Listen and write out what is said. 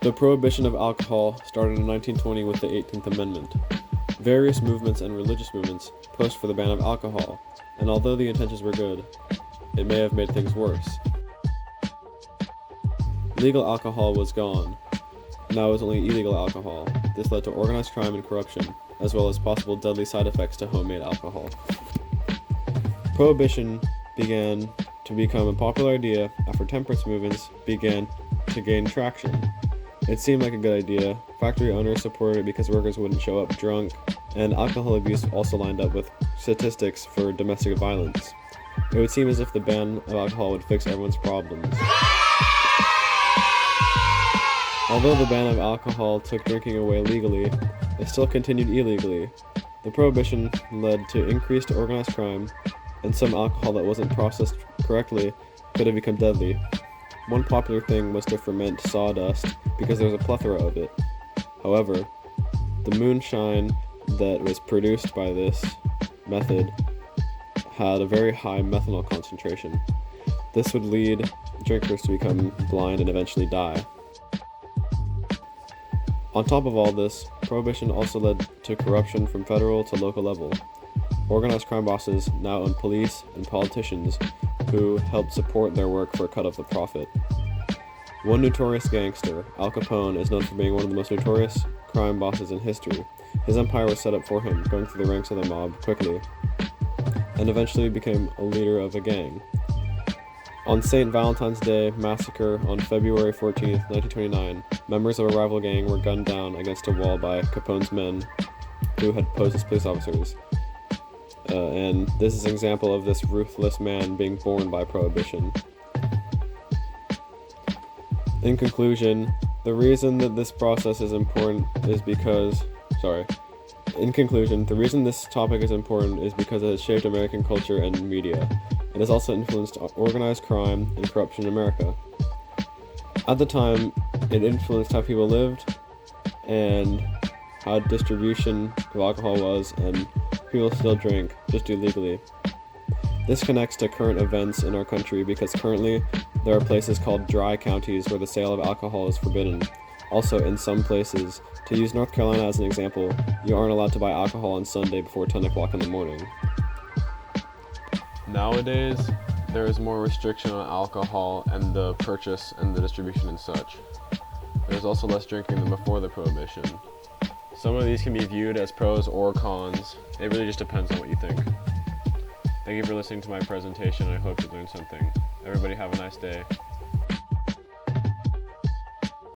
The prohibition of alcohol started in 1920 with the 18th Amendment. Various movements and religious movements pushed for the ban of alcohol, and although the intentions were good, it may have made things worse. Legal alcohol was gone. Now it was only illegal alcohol. This led to organized crime and corruption, as well as possible deadly side effects to homemade alcohol. Prohibition began to become a popular idea after temperance movements began to gain traction. It seemed like a good idea. Factory owners supported it because workers wouldn't show up drunk, and alcohol abuse also lined up with statistics for domestic violence. It would seem as if the ban of alcohol would fix everyone's problems. Although the ban of alcohol took drinking away legally, it still continued illegally. The prohibition led to increased organized crime, and some alcohol that wasn't processed correctly could have become deadly. One popular thing was to ferment sawdust because there was a plethora of it. However, the moonshine that was produced by this method had a very high methanol concentration. This would lead drinkers to become blind and eventually die. On top of all this, prohibition also led to corruption from federal to local level. Organized crime bosses now own police and politicians who helped support their work for a cut of the profit. One notorious gangster, Al Capone, is known for being one of the most notorious crime bosses in history. His empire was set up for him, going through the ranks of the mob quickly, and eventually became a leader of a gang. On St. Valentine's Day massacre on February 14, 1929, members of a rival gang were gunned down against a wall by Capone's men who had posed as police officers. And this is an example of this ruthless man being born by prohibition. In conclusion, the reason that this process is important is because, the reason this topic is important is because it has shaped American culture and media. It has also influenced organized crime and corruption in America. At the time, it influenced how people lived and how distribution of alcohol was, and people still drink, just illegally. This connects to current events in our country because currently there are places called dry counties where the sale of alcohol is forbidden. Also, in some places, to use North Carolina as an example, you aren't allowed to buy alcohol on Sunday before 10 o'clock in the morning. Nowadays, there is more restriction on alcohol and the purchase and the distribution and such. There's also less drinking than before the prohibition. Some of these can be viewed as pros or cons. It really just depends on what you think. Thank you for listening to my presentation. I hope you learned something. Everybody have a nice day.